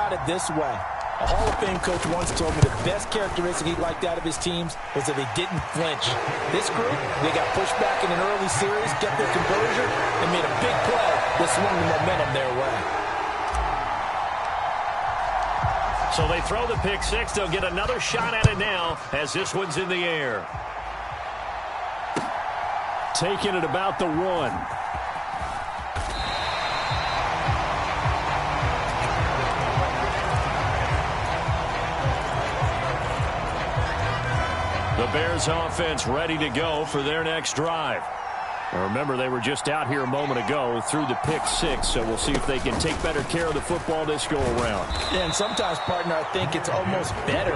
about it this way. A Hall of Fame coach once told me the best characteristic he liked out of his teams was that they didn't flinch. This group, they got pushed back in an early series, kept their composure, and made a big play that swung the momentum their way. So they throw the pick six. They'll get another shot at it now as this one's in the air. Taking it about the 1. The Bears offense ready to go for their next drive. Now remember, they were just out here a moment ago through the pick six, so we'll see if they can take better care of the football this go around. Yeah, and sometimes, partner, I think it's almost better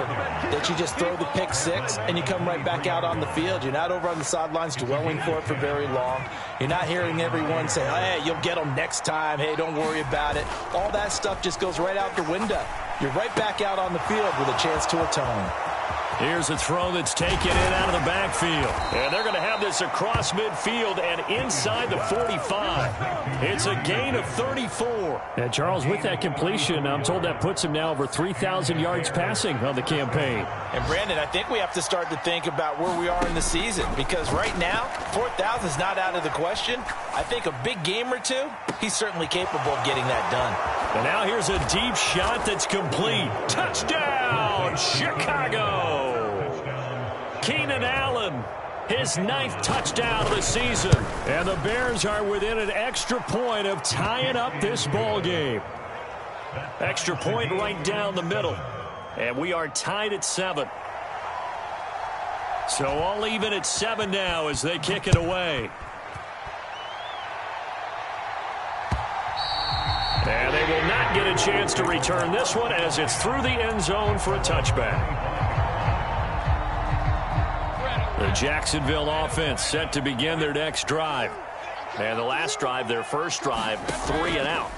that you just throw the pick six and you come right back out on the field. You're not over on the sidelines dwelling for it for very long. You're not hearing everyone say, hey, you'll get them next time. Hey, don't worry about it. All that stuff just goes right out the window. You're right back out on the field with a chance to atone. Here's a throw that's taken in out of the backfield. And they're going to have this across midfield and inside the 45. It's a gain of 34. And Charles, with that completion, I'm told that puts him now over 3,000 yards passing on the campaign. And Brandon, I think we have to start to think about where we are in the season, because right now, 4,000 is not out of the question. I think a big game or two, he's certainly capable of getting that done. And now here's a deep shot that's complete. Touchdown, Chicago! Keenan Allen, his 9th touchdown of the season. And the Bears are within an extra point of tying up this ball game. Extra point right down the middle. And we are tied at 7. So all even at 7 now as they kick it away. And they will not get a chance to return this one as it's through the end zone for a touchback. The Jacksonville offense set to begin their next drive. And the last drive, their first drive, 3 and out.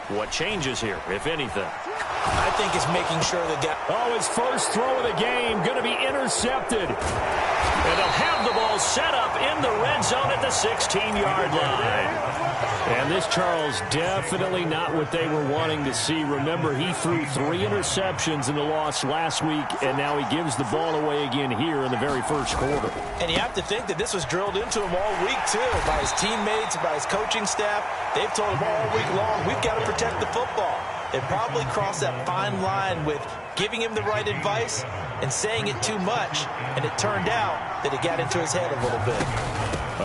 What changes here, if anything? I think it's making sure the guy... Oh, his first throw of the game going to be intercepted. And they'll have the ball set up in the red zone at the 16-yard line. And this, Charles, definitely not what they were wanting to see. Remember, he threw 3 interceptions in the loss last week, and now he gives the ball away again here in the very first quarter. And you have to think that this was drilled into him all week, too, by his teammates, by his coaching staff. They've told him all week long, we've got to protect the football. They probably crossed that fine line with giving him the right advice and saying it too much, and it turned out that it got into his head a little bit.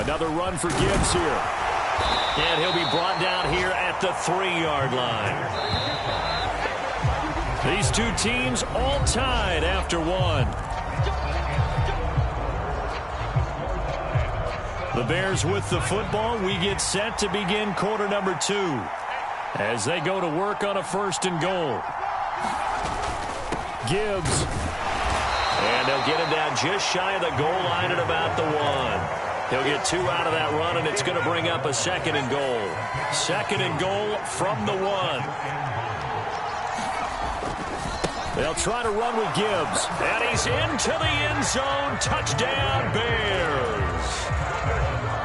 Another run for Gibbs here. And he'll be brought down here at the 3-yard line. These two teams all tied after 1. The Bears with the football. We get set to begin quarter number 2 as they go to work on a 1st and goal. Gibbs. And they'll get him down just shy of the goal line at about the 1. He'll get 2 out of that run, and it's going to bring up a 2nd and goal. 2nd and goal from the 1. They'll try to run with Gibbs. And he's into the end zone. Touchdown, Bears.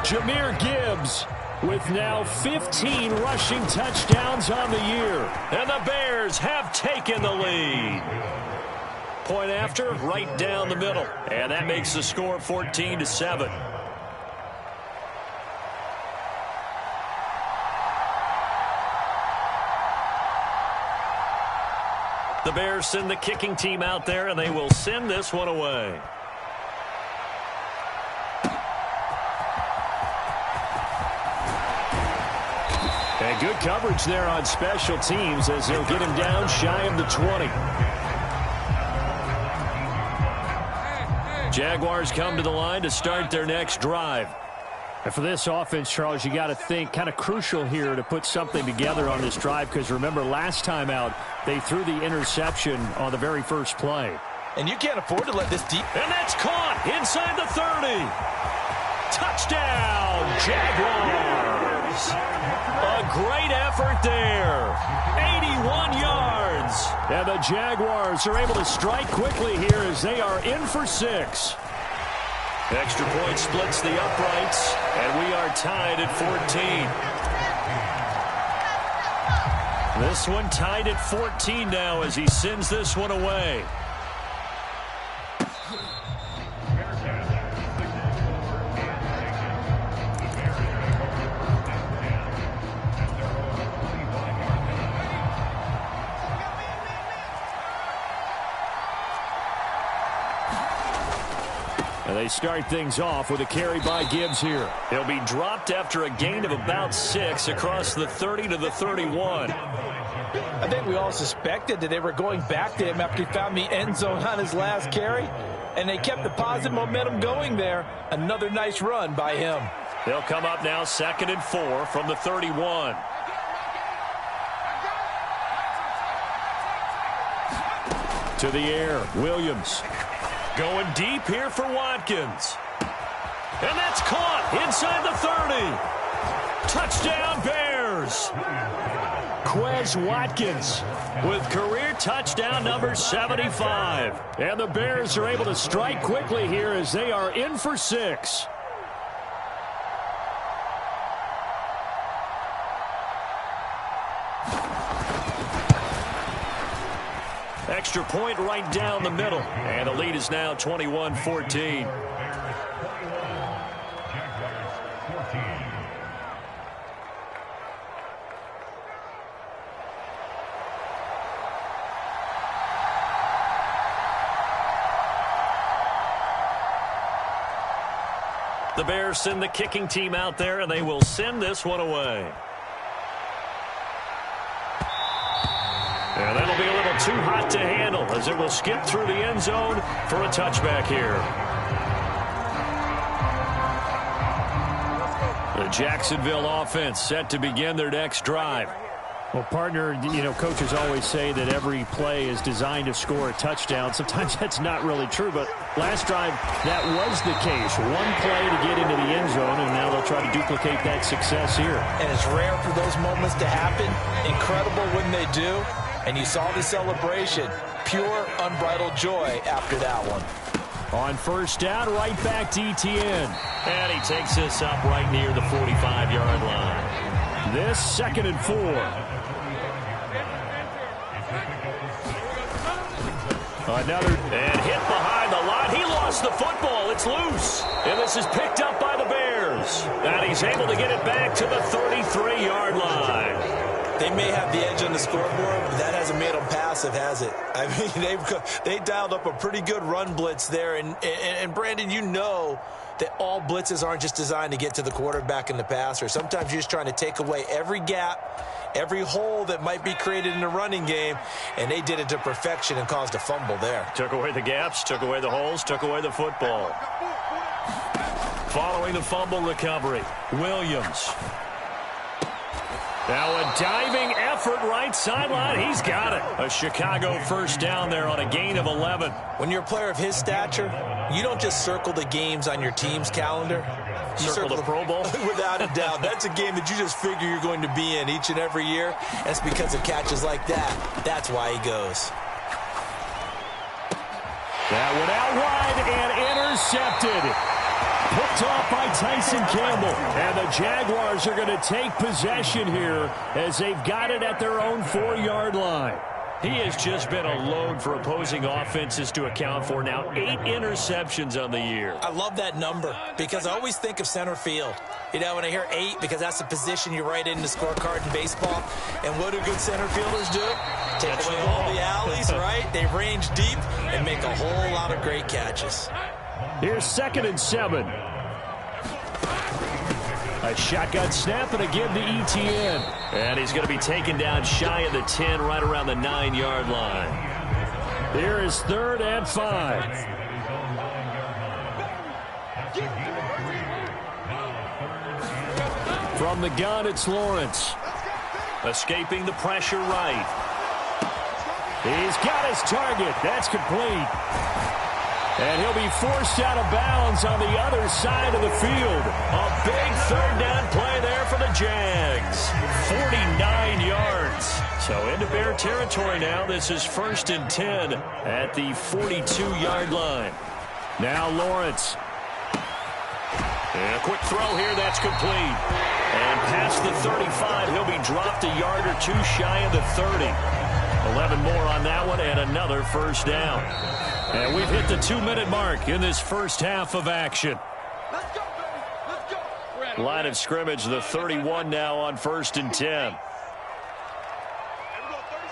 Jahmyr Gibbs with now 15 rushing touchdowns on the year. And the Bears have taken the lead. Point after, right down the middle. And that makes the score 14-7. The Bears send the kicking team out there, and they will send this one away. And good coverage there on special teams as they'll get him down shy of the 20. Jaguars come to the line to start their next drive. And for this offense, Charles, you got to think kind of crucial here to put something together on this drive, because remember last time out they threw the interception on the very first play. And you can't afford to let this deep... And that's caught inside the 30. Touchdown, Jaguars. A great effort there. 81 yards. And the Jaguars are able to strike quickly here as they are in for 6. Extra point splits the uprights, and we are tied at 14. This one tied at 14 now as he sends this one away. And they start things off with a carry by Gibbs here. He'll be dropped after a gain of about 6 across the 30 to the 31. I think we all suspected that they were going back to him after he found the end zone on his last carry, and they kept the positive momentum going there. Another nice run by him. They'll come up now 2nd and 4 from the 31. To the air, Williams. Going deep here for Watkins. And that's caught inside the 30. Touchdown, Bears. Quez Watkins with career touchdown number 75. And the Bears are able to strike quickly here as they are in for 6. Extra point right down the middle. And the lead is now 21-14. The Bears send the kicking team out there, and they will send this one away. And that'll be a little too hot to handle as it will skip through the end zone for a touchback here. The Jacksonville offense set to begin their next drive. Well, partner, coaches always say that every play is designed to score a touchdown. Sometimes that's not really true, but last drive, that was the case. One play to get into the end zone, and now they'll try to duplicate that success here. And it's rare for those moments to happen. Incredible when they do. And you saw the celebration. Pure, unbridled joy after that one. On first down, right back to Etienne. And he takes this up right near the 45-yard line. This 2nd and 4. Another, and hit behind the line. He lost the football. It's loose. And this is picked up by the Bears. And he's able to get it back to the 33-yard line. They may have the edge on the scoreboard, but that hasn't made them passive, has it? I mean, they dialed up a pretty good run blitz there. And Brandon, you know that all blitzes aren't just designed to get to the quarterback in the passer. Sometimes you're just trying to take away every gap, every hole that might be created in the running game, and they did it to perfection and caused a fumble there. Took away the gaps, took away the holes, took away the football. Following the fumble recovery, Williams. Now a diving effort right sideline. He's got it. A Chicago first down there on a gain of 11. When you're a player of his stature, you don't just circle the games on your team's calendar. You circle the Pro Bowl? Without a doubt. That's a game that you just figure you're going to be in each and every year. And it's because of catches like that. That's why he goes. That went out wide and intercepted. Picked off by Tyson Campbell. And the Jaguars are going to take possession here as they've got it at their own 4-yard line. He has just been a load for opposing offenses to account for. Now 8 interceptions on the year. I love that number because I always think of center field. You know, when I hear 8, because that's the position you write in the scorecard in baseball. And what do good center fielders do? Take away all the alleys, right? They range deep and make a whole lot of great catches. Here's 2nd and 7. A shotgun snap and a give to Etienne. And he's going to be taken down shy of the 10, right around the 9-yard line. Here is 3rd and 5. From the gun, it's Lawrence. Escaping the pressure right. He's got his target. That's complete. And he'll be forced out of bounds on the other side of the field. A big 3rd down play there for the Jags. 49 yards. So into Bear territory now. This is 1st and 10 at the 42-yard line. Now Lawrence. And a quick throw here. That's complete. And past the 35, he'll be dropped a yard or two shy of the 30. 11 more on that one and another first down. And we've hit the 2-minute mark in this first half of action. Let's go, baby. Let's go. Line of scrimmage, the 31 now on 1st and 10.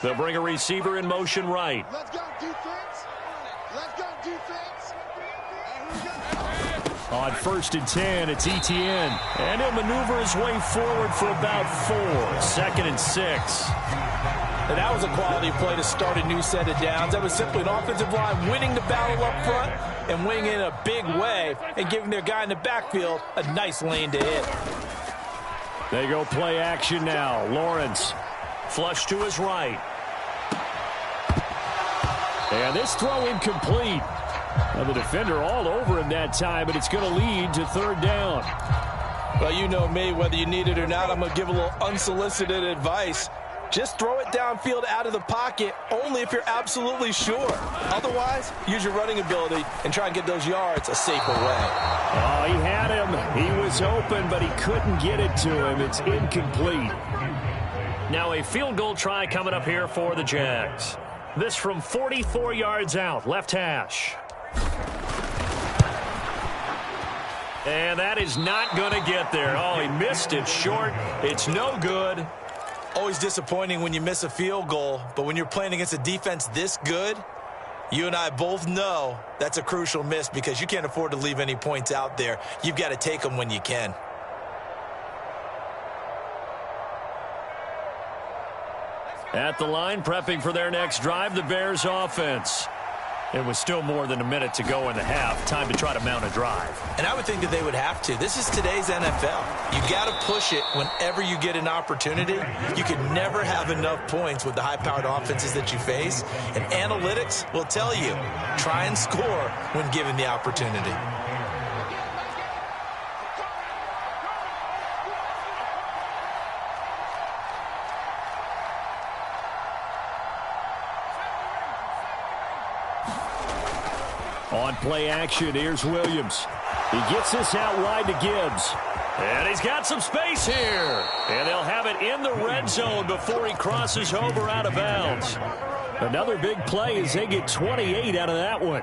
They'll bring a receiver in motion right. Let's go, defense. Let's go, defense. On 1st and 10, it's Etienne. And he'll maneuver his way forward for about 4. 2nd and 6. And that was a quality play to start a new set of downs. That was simply an offensive line winning the battle up front and winning in a big way and giving their guy in the backfield a nice lane to hit. They go play action now. Lawrence. Flush to his right. And this throw incomplete. Well, the defender all over him that time, but it's going to lead to 3rd down. Well, you know me, whether you need it or not, I'm going to give a little unsolicited advice. Just throw it downfield out of the pocket only if you're absolutely sure. Otherwise, use your running ability and try and get those yards a safer way. Oh, he had him. He was open, but he couldn't get it to him. It's incomplete. Now a field goal try coming up here for the Jags. This from 44 yards out, left hash. And that is not going to get there. Oh, he missed it short. It's no good. Always disappointing when you miss a field goal, but when you're playing against a defense this good, you and I both know that's a crucial miss because you can't afford to leave any points out there. You've got to take them when you can. At the line, prepping for their next drive, the Bears offense. It was still more than a minute to go in the half. Time to try to mount a drive. And I would think that they would have to. This is today's NFL. You got to push it whenever you get an opportunity. You can never have enough points with the high-powered offenses that you face. And analytics will tell you, try and score when given the opportunity. On play action, here's Williams. He gets this out wide to Gibbs. And he's got some space here. And they'll have it in the red zone before he crosses over out of bounds. Another big play as they get 28 out of that one.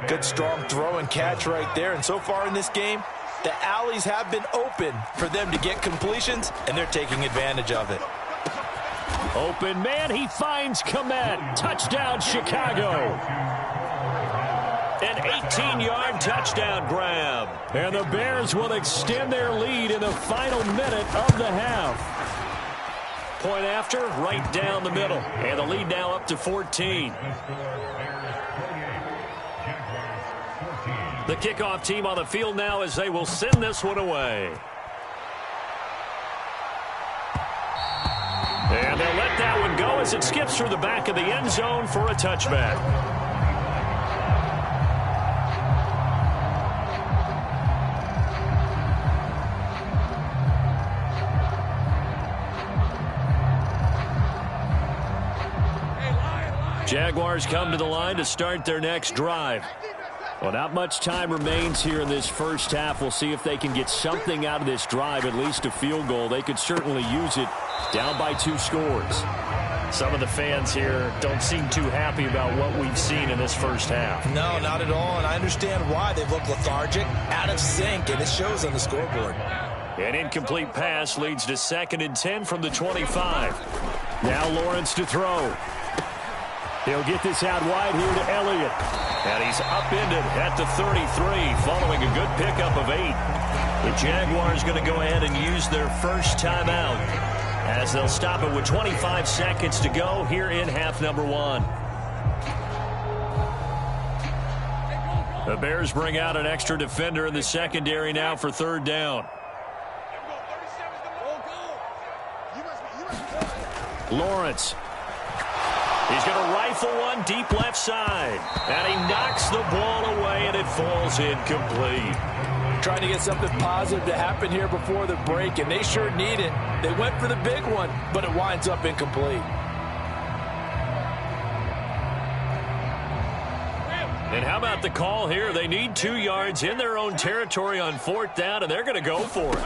Good strong throw and catch right there. And so far in this game, the alleys have been open for them to get completions, and they're taking advantage of it. Open man, he finds Komet. Touchdown, Chicago. An 18-yard touchdown grab. And the Bears will extend their lead in the final minute of the half. Point after, right down the middle. And the lead now up to 14. The kickoff team on the field now as they will send this one away. And they'll let that one go as it skips through the back of the end zone for a touchback. Jaguars come to the line to start their next drive. Well, not much time remains here in this first half. We'll see if they can get something out of this drive, at least a field goal. They could certainly use it down by 2 scores. Some of the fans here don't seem too happy about what we've seen in this first half. No, not at all, and I understand why. They've looked lethargic, out of sync, and it shows on the scoreboard. An incomplete pass leads to 2nd and 10 from the 25. Now Lawrence to throw. He'll get this out wide here to Elliott. And he's upended at the 33 following a good pickup of 8. The Jaguars going to go ahead and use their first timeout as they'll stop it with 25 seconds to go here in half number 1. The Bears bring out an extra defender in the secondary now for 3rd down. Lawrence. He's going to rifle one deep left side. And he knocks the ball away, and it falls incomplete. Trying to get something positive to happen here before the break, and they sure need it. They went for the big one, but it winds up incomplete. And how about the call here? They need 2 yards in their own territory on 4th down, and they're going to go for it.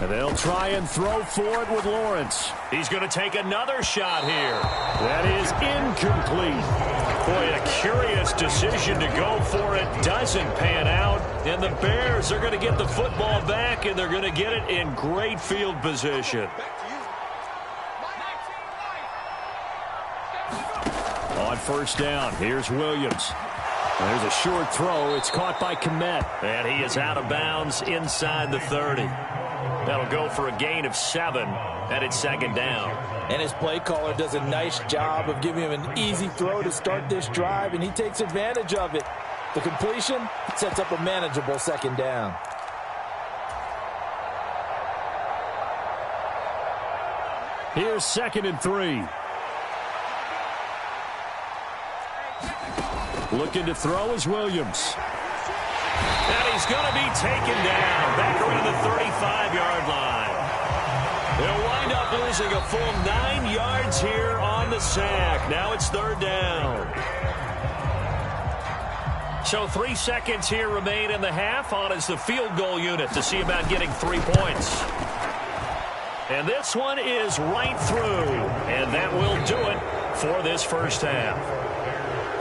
And they'll try and throw for it with Lawrence. He's going to take another shot here. That is incomplete. Boy, a curious decision to go for it. Doesn't pan out. And the Bears are going to get the football back, and they're going to get it in great field position. On first down, here's Williams. There's a short throw. It's caught by Kmet. And he is out of bounds inside the 30. That'll go for a gain of 7, and it's second down. And his play caller does a nice job of giving him an easy throw to start this drive, and he takes advantage of it. The completion sets up a manageable second down. Here's 2nd and 3. Looking to throw is Williams. And he's going to be taken down back around the 35-yard line. They'll wind up losing a full 9 yards here on the sack. Now it's third down. So 3 seconds here remain in the half. On is the field goal unit to see about getting 3 points. And this one is right through. And that will do it for this first half.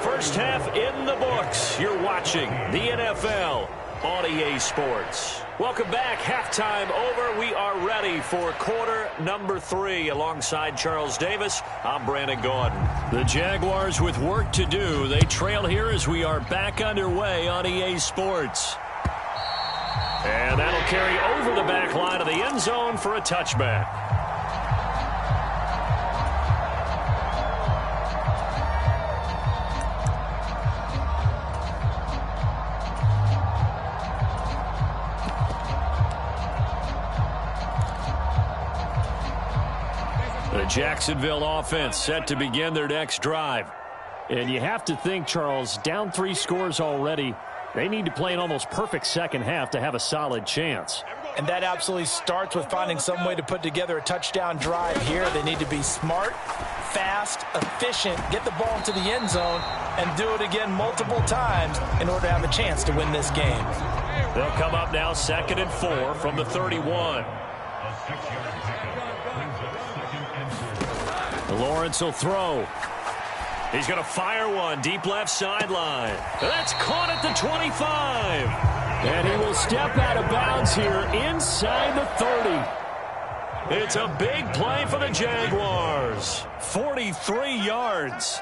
First half in the books. You're watching the NFL on EA Sports. Welcome back. Halftime over. We are ready for quarter number 3. Alongside Charles Davis, I'm Brandon Gordon. The Jaguars with work to do. They trail here as we are back underway on EA Sports. And that'll carry over the back line of the end zone for a touchback. The Jacksonville offense set to begin their next drive. And you have to think, Charles, down 3 scores already. They need to play an almost perfect second half to have a solid chance. And that absolutely starts with finding some way to put together a touchdown drive here. They need to be smart, fast, efficient, get the ball into the end zone, and do it again multiple times in order to have a chance to win this game. They'll come up now 2nd and 4 from the 31. Lawrence will throw. He's going to fire one deep left sideline. That's caught at the 25. And he will step out of bounds here inside the 30. It's a big play for the Jaguars. 43 yards.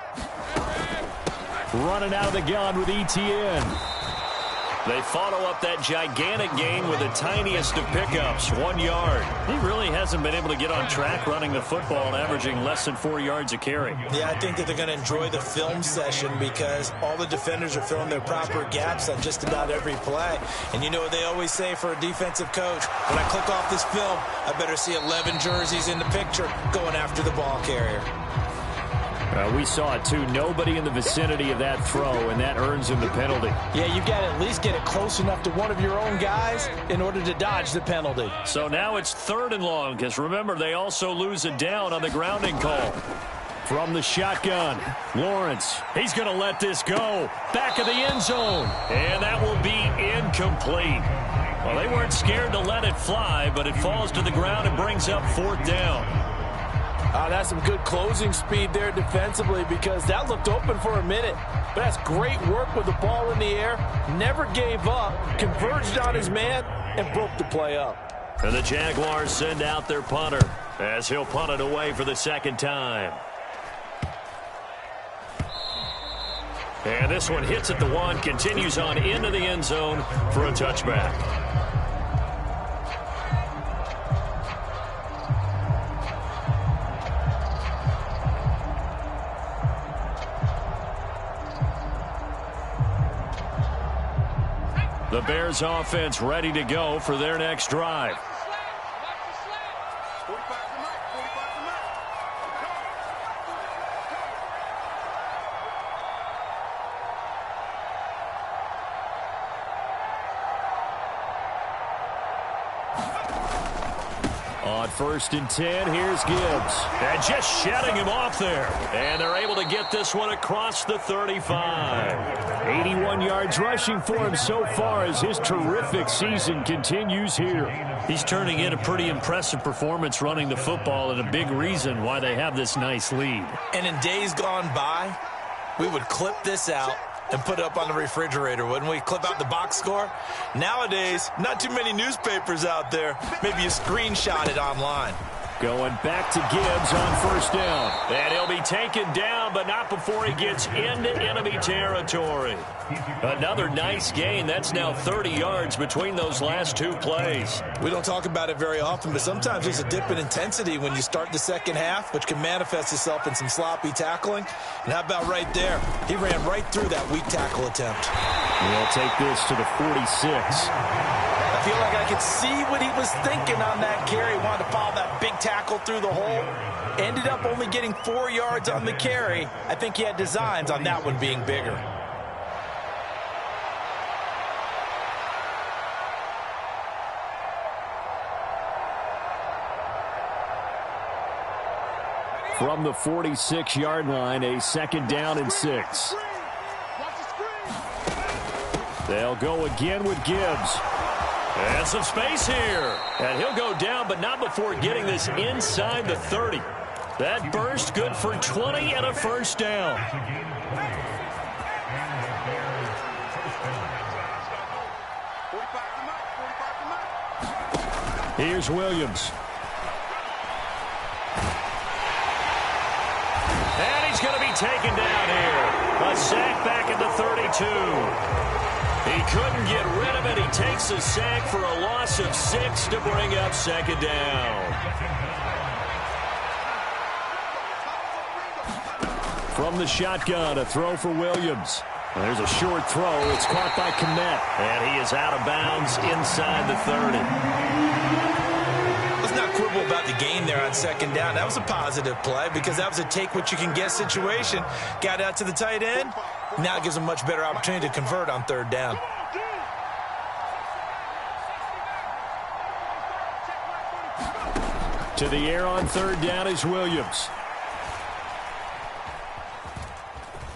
Running out of the gun with ETN. They follow up that gigantic gain with the tiniest of pickups, 1 yard. He really hasn't been able to get on track running the football, averaging less than 4 yards a carry. Yeah, I think that they're going to enjoy the film session because all the defenders are filling their proper gaps on just about every play. And you know what they always say for a defensive coach? When I click off this film, I better see 11 jerseys in the picture going after the ball carrier. We saw it, too. Nobody in the vicinity of that throw, and that earns him the penalty. Yeah, you've got to at least get it close enough to one of your own guys in order to dodge the penalty. So now it's 3rd and long, because remember, they also lose a down on the grounding call. From the shotgun, Lawrence. He's going to let this go. Back of the end zone. And that will be incomplete. Well, they weren't scared to let it fly, but it falls to the ground and brings up 4th down. That's some good closing speed there defensively because that looked open for a minute. But that's great work with the ball in the air. Never gave up, converged on his man, and broke the play up. And the Jaguars send out their punter as he'll punt it away for the 2nd time. And this one hits at the 1, continues on into the end zone for a touchback. The Bears offense ready to go for their next drive. On 1st and 10, here's Gibbs. And just shedding him off there. And they're able to get this one across the 35. 81 yards rushing for him so far as his terrific season continues here. He's turning in a pretty impressive performance running the football, and a big reason why they have this nice lead. And in days gone by, we would clip this out and put it up on the refrigerator, wouldn't we? Clip out the box score. Nowadays, not too many newspapers out there. Maybe you screenshot it online. Going back to Gibbs on 1st down. And he'll be taken down, but not before he gets into enemy territory. Another nice gain. That's now 30 yards between those last 2 plays. We don't talk about it very often, but sometimes there's a dip in intensity when you start the second half, which can manifest itself in some sloppy tackling. And how about right there? He ran right through that weak tackle attempt. We'll take this to the 46. I feel like I could see what he was thinking on that carry. He wanted to follow that big tackle through the hole. Ended up only getting 4 yards on the carry. I think he had designs on that one being bigger. From the 46-yard line, a 2nd down and 6. They'll go again with Gibbs. And some space here. And he'll go down, but not before getting this inside the 30. That burst good for 20 and a 1st down. Here's Williams. And he's going to be taken down here. A sack back at the 32. He couldn't get rid of it. He takes a sack for a loss of 6 to bring up 2nd down. From the shotgun, a throw for Williams. There's a short throw. It's caught by Kmet. And he is out of bounds inside the 30. Let's not quibble about the gain there on 2nd down. That was a positive play because that was a take-what-you-can-get situation. Got out to the tight end. Now it gives them a much better opportunity to convert on 3rd down. To the air on 3rd down is Williams.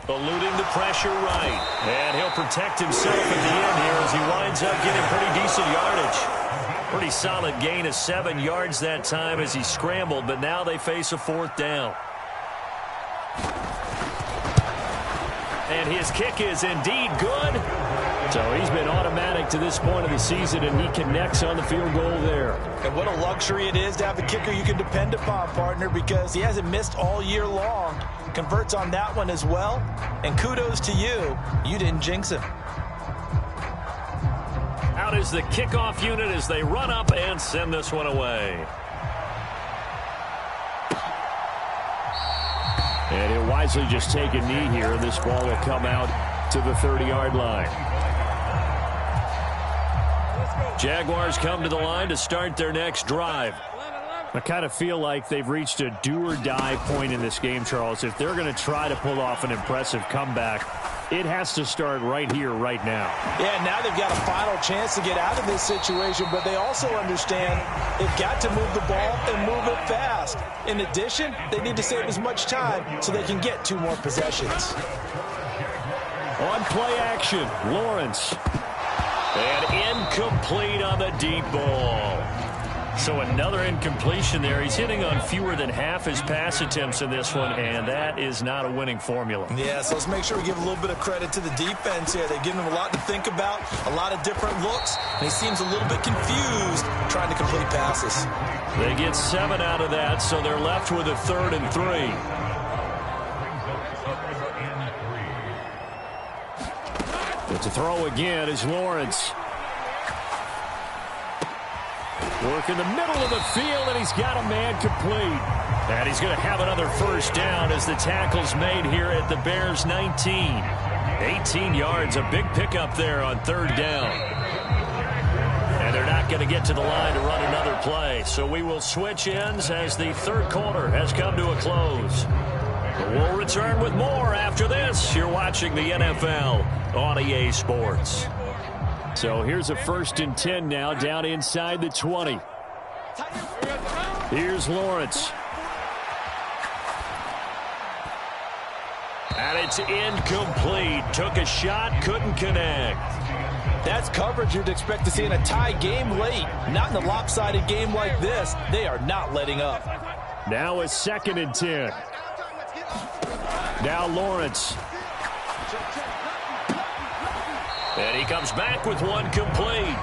Eluding the pressure right. And he'll protect himself at the end here as he winds up getting pretty decent yardage. Pretty solid gain of 7 yards that time as he scrambled, but now they face a 4th down. And his kick is indeed good. So he's been automatic to this point of the season, and he connects on the field goal there. And what a luxury it is to have a kicker you can depend upon, partner, because he hasn't missed all year long. Converts on that one as well. And kudos to you. You didn't jinx him. Out is the kickoff unit as they run up and send this one away. And he'll wisely just take a knee here. This ball will come out to the 30-yard line. Jaguars come to the line to start their next drive. I kind of feel like they've reached a do-or-die point in this game, Charles. If they're going to try to pull off an impressive comeback, it has to start right here, right now. Yeah, now they've got a final chance to get out of this situation, but they also understand they've got to move the ball and move it fast. In addition, they need to save as much time so they can get 2 more possessions. On play action, Lawrence. And incomplete on the deep ball. So another incompletion there. He's hitting on fewer than half his pass attempts in this one, and that is not a winning formula. Yeah, so let's make sure we give a little bit of credit to the defense here. They're giving him a lot to think about, a lot of different looks, and he seems a little bit confused trying to complete passes. They get 7 out of that, so they're left with a 3rd and 3. To throw again is Lawrence. Work in the middle of the field, and he's got a man complete. And he's going to have another 1st down as the tackle's made here at the Bears' 19. 18 yards, a big pickup there on 3rd down. And they're not going to get to the line to run another play. So we will switch ends as the 3rd quarter has come to a close. We'll return with more after this. You're watching the NFL on EA Sports. So here's a 1st and 10 now, down inside the 20. Here's Lawrence. And it's incomplete. Took a shot, couldn't connect. That's coverage you'd expect to see in a tie game late. Not in a lopsided game like this. They are not letting up. Now a 2nd and 10. Now Lawrence. And he comes back with one complete.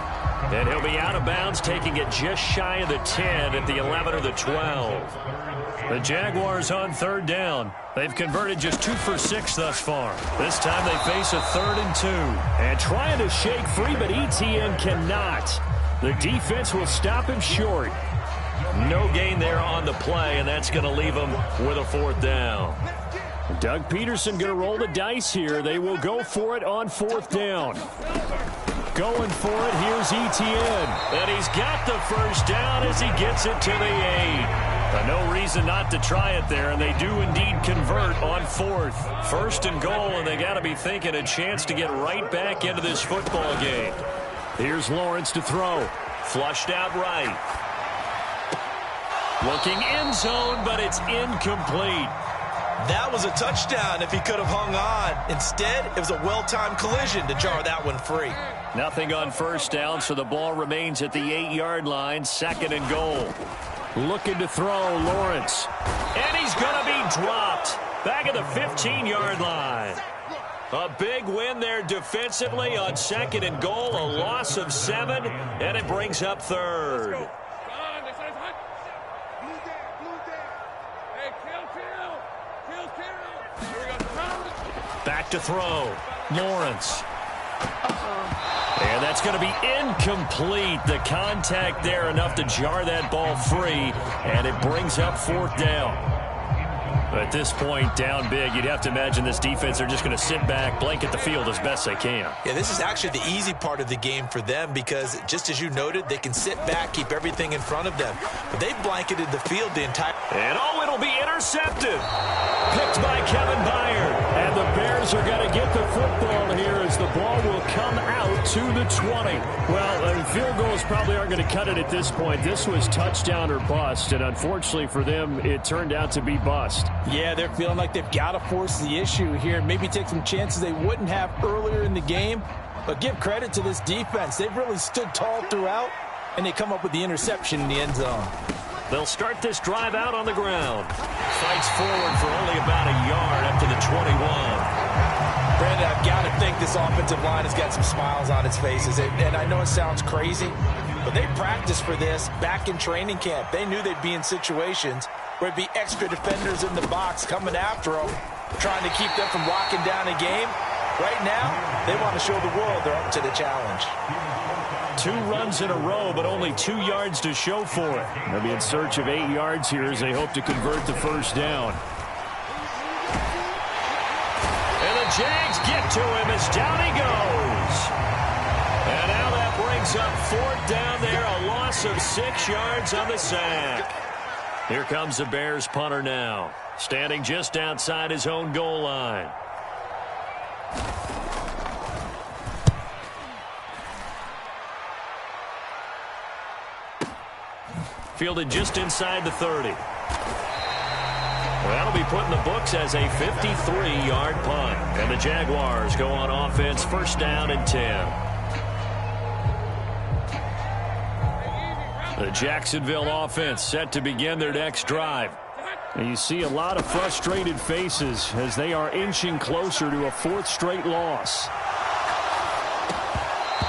And he'll be out of bounds, taking it just shy of the 10 at the 11 or the 12. The Jaguars on 3rd down. They've converted just 2 for 6 thus far. This time they face a 3rd and 2. And trying to shake free, but ETN cannot. The defense will stop him short. No gain there on the play, and that's going to leave him with a 4th down. Doug Peterson going to roll the dice here. They will go for it on 4th down. Going for it, here's ETN. And he's got the 1st down as he gets it to the 8. No reason not to try it there, and they do indeed convert on 4th. 1st and goal, and they got to be thinking a chance to get right back into this football game. Here's Lawrence to throw. Flushed out right. Looking end zone, but it's incomplete. That was a touchdown if he could have hung on. Instead, it was a well-timed collision to jar that one free. Nothing on 1st down, so the ball remains at the 8-yard line, 2nd and goal. Looking to throw, Lawrence. And he's going to be dropped back at the 15-yard line. A big win there defensively on 2nd and goal, a loss of 7, and it brings up 3rd. Back to throw, Lawrence. And that's going to be incomplete. The contact there enough to jar that ball free, and it brings up 4th down. At this point, down big, you'd have to imagine this defense, they're just going to sit back, blanket the field as best they can. Yeah, this is actually the easy part of the game for them because, just as you noted, they can sit back, keep everything in front of them. But they blanketed the field the entire... And it'll be intercepted. Picked by Kevin Byard. And the Bears are going to get the football here as the ball will come out to the 20. Well, field goals probably aren't going to cut it at this point. This was touchdown or bust, and unfortunately for them, it turned out to be bust. Yeah, they're feeling like they've got to force the issue here. Maybe take some chances they wouldn't have earlier in the game. But give credit to this defense. They've really stood tall throughout, and they come up with the interception in the end zone. They'll start this drive out on the ground. Fights forward for only about a yard up to the 21. Brandon, I've got to think this offensive line has got some smiles on its faces. And I know it sounds crazy, but they practiced for this back in training camp. They knew they'd be in situations where it'd be extra defenders in the box coming after them, trying to keep them from locking down a game. Right now, they want to show the world they're up to the challenge. 2 runs in a row, but only 2 yards to show for it. They'll be in search of 8 yards here as they hope to convert the 1st down. And the Jags get to him as down he goes. And now that brings up 4th down there, a loss of 6 yards on the sack. Here comes the Bears punter now, standing just outside his own goal line. Fielded just inside the 30. That'll be put in the books as a 53-yard punt. And the Jaguars go on offense, 1st down and 10. The Jacksonville offense set to begin their next drive. And you see a lot of frustrated faces as they are inching closer to a 4th straight loss.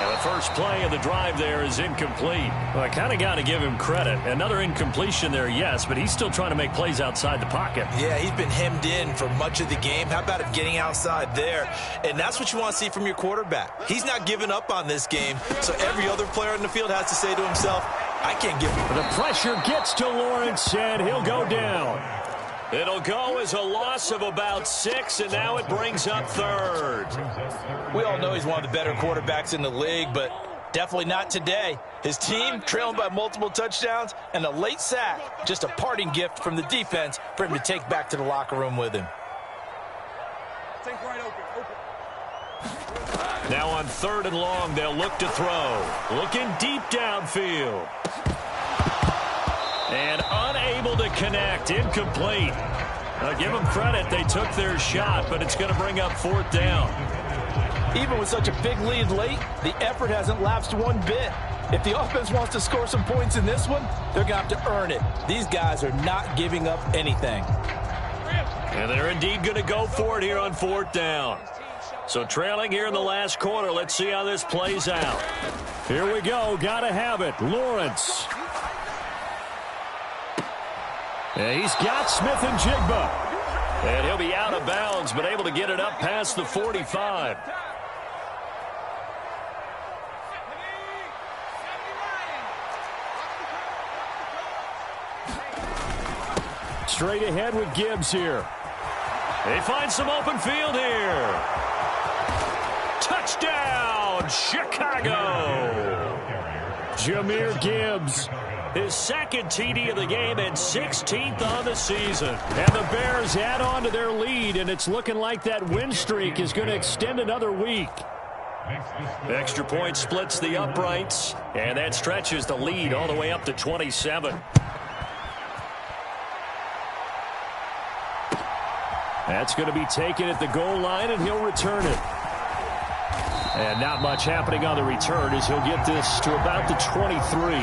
And the first play of the drive there is incomplete. Well, I kind of got to give him credit. Another incompletion there, yes, but he's still trying to make plays outside the pocket. Yeah, he's been hemmed in for much of the game. How about him getting outside there? And that's what you want to see from your quarterback. He's not giving up on this game, so every other player in the field has to say to himself, I can't give him. The pressure gets to Lawrence, and he'll go down. It'll go as a loss of about 6, and now it brings up 3rd. We all know he's one of the better quarterbacks in the league, but definitely not today. His team trailing by multiple touchdowns and a late sack. Just a parting gift from the defense for him to take back to the locker room with him. Now on 3rd and long, they'll look to throw. Looking deep downfield. And unable to connect. Incomplete. Give them credit. They took their shot, but it's going to bring up 4th down. Even with such a big lead late, the effort hasn't lapsed one bit. If the offense wants to score some points in this one, they're going to have to earn it. These guys are not giving up anything. And they're indeed going to go for it here on 4th down. So trailing here in the last quarter. Let's see how this plays out. Here we go. Got to have it. Lawrence. And he's got Smith and Jigba. And he'll be out of bounds, but able to get it up past the 45. Straight ahead with Gibbs here. They find some open field here. Touchdown, Chicago. Jahmyr Gibbs. His second TD of the game and 16th on the season. And the Bears add on to their lead, and it's looking like that win streak is going to extend another week. Extra point splits the uprights, and that stretches the lead all the way up to 27. That's going to be taken at the goal line, and he'll return it. And not much happening on the return as he'll get this to about the 23.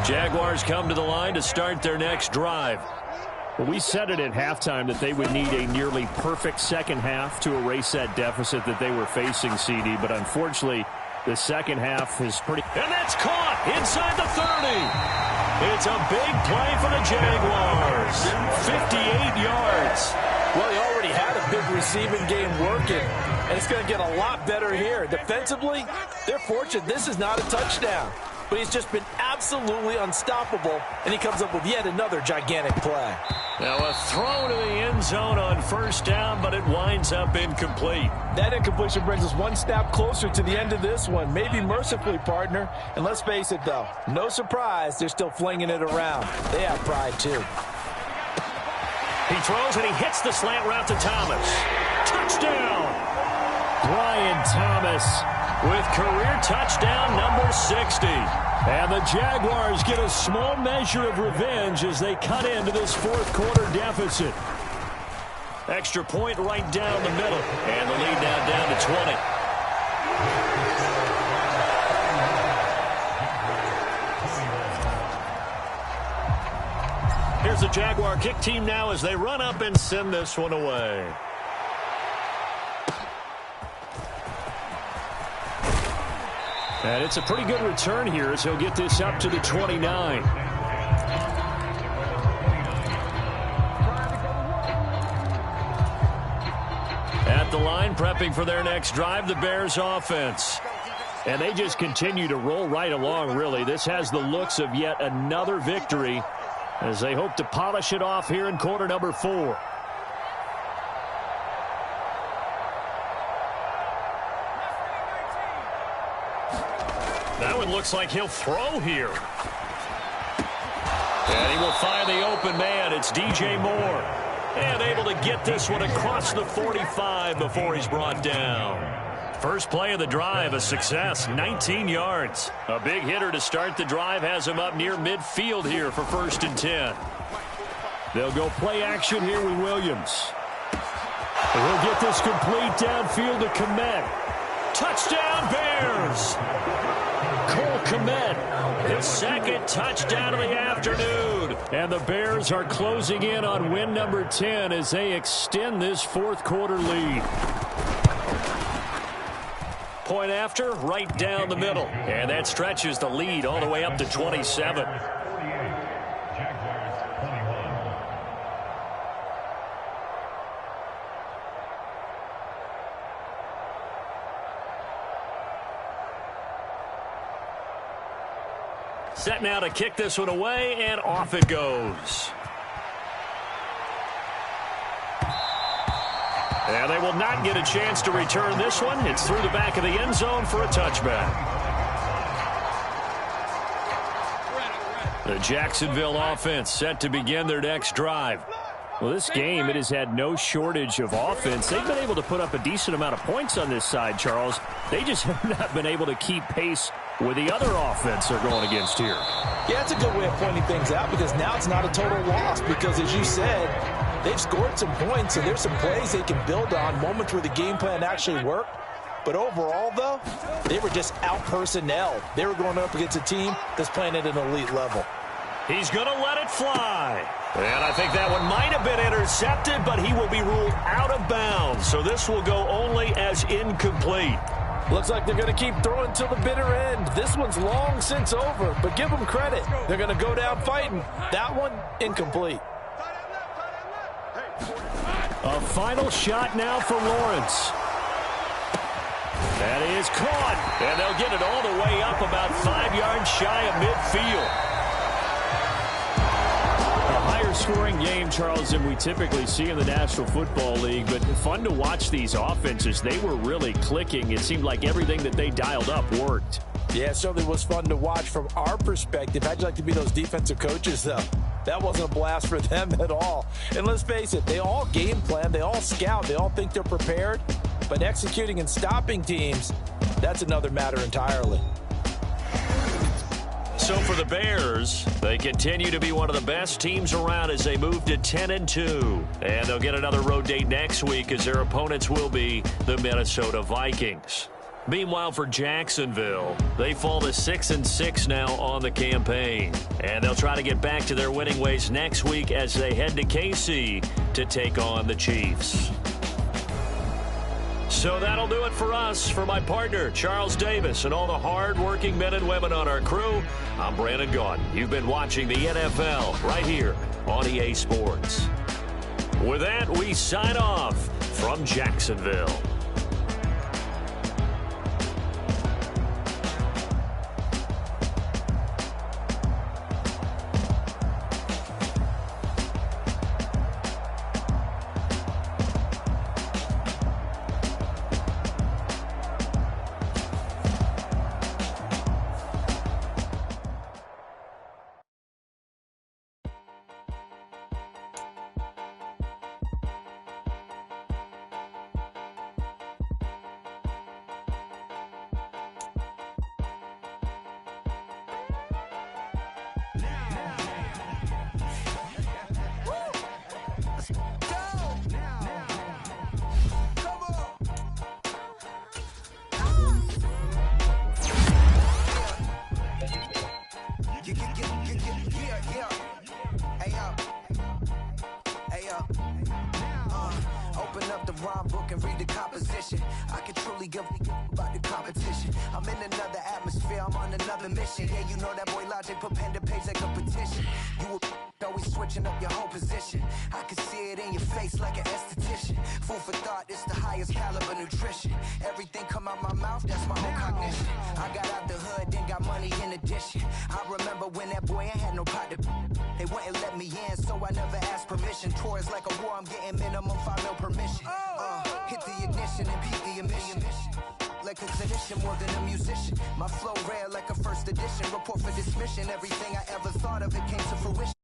Jaguars come to the line to start their next drive. Well, we said it at halftime that they would need a nearly perfect second half to erase that deficit that they were facing, CD. But unfortunately, the second half is pretty... And that's caught inside the 30. It's a big play for the Jaguars. 58 yards. Well, he already had a big receiving game working, and it's going to get a lot better here. Defensively, they're fortunate this is not a touchdown. But he's just been absolutely unstoppable, and he comes up with yet another gigantic play. Now a throw to the end zone on 1st down, but it winds up incomplete. That incompletion brings us one snap closer to the end of this one. Maybe mercifully, partner. And let's face it, though, no surprise, they're still flinging it around. They have pride, too. He throws, and he hits the slant route to Thomas. Touchdown! Brian Thomas with career touchdown number 60. And the Jaguars get a small measure of revenge as they cut into this 4th quarter deficit. Extra point right down the middle. And the lead now down to 20. Here's the Jaguar kick team now as they run up and send this one away. And it's a pretty good return here as he'll get this up to the 29. At the line, prepping for their next drive, the Bears offense. And they just continue to roll right along, really. This has the looks of yet another victory as they hope to polish it off here in quarter number 4. That one looks like he'll throw here. And he will find the open man. It's DJ Moore. And able to get this one across the 45 before he's brought down. First play of the drive, a success, 19 yards. A big hitter to start the drive has him up near midfield here for 1st and 10. They'll go play action here with Williams. He'll get this complete downfield to Kmet. Touchdown, Bears! Cole Kmet, his second touchdown of the afternoon. And the Bears are closing in on win number 10 as they extend this 4th quarter lead. Point after, right down the middle. And that stretches the lead all the way up to 27. Set now to kick this one away, and off it goes. And they will not get a chance to return this one. It's through the back of the end zone for a touchback. The Jacksonville offense set to begin their next drive. Well, this game, it has had no shortage of offense. They've been able to put up a decent amount of points on this side, Charles. They just have not been able to keep pace with the other offense they're going against here. Yeah, it's a good way of pointing things out because now it's not a total loss because, as you said, they've scored some points, and there's some plays they can build on, moments where the game plan actually worked. But overall, though, they were just out-personnel. They were going up against a team that's playing at an elite level. He's going to let it fly. And I think that one might have been intercepted, but he will be ruled out of bounds. So this will go only as incomplete. Looks like they're going to keep throwing till the bitter end. This one's long since over, but give them credit. They're going to go down fighting. That one, incomplete. A final shot now for Lawrence. That is caught. And they'll get it all the way up about 5 yards shy of midfield. Scoring game, Charles, than we typically see in the National Football League, but fun to watch these offenses. They were really clicking. It seemed like everything that they dialed up worked. Yeah, it certainly was fun to watch from our perspective. How'd you like to be those defensive coaches, though? That wasn't a blast for them at all. And let's face it, they all game plan, they all scout, they all think they're prepared, but executing and stopping teams, that's another matter entirely. So for the Bears, they continue to be one of the best teams around as they move to 10-2. And they'll get another road date next week as their opponents will be the Minnesota Vikings. Meanwhile, for Jacksonville, they fall to 6-6 now on the campaign. And they'll try to get back to their winning ways next week as they head to KC to take on the Chiefs. So that'll do it for us. For my partner, Charles Davis, and all the hard-working men and women on our crew, I'm Brandon Gaudin. You've been watching the NFL right here on EA Sports. With that, we sign off from Jacksonville. Open up the rhyme book and read the composition. I can truly give about the competition. I'm in another atmosphere, I'm on another mission. Yeah, you know that boy Logic put pen to page like a petition. You were always switching up your whole position. I can see it in your face like an esthetician. Food for thought, it's the highest caliber nutrition. Everything come out my mouth, that's my own cognition. I got out the hood, then got money in addition. I remember when that boy ain't had no pot to. They wouldn't let me in, so I never asked permission. Tours like a war, I'm getting minimum 5 mil permission. Hit the ignition and beat the emission. Like a clinician more than a musician. My flow rare like a first edition. Report for dismission. Everything I ever thought of, it came to fruition.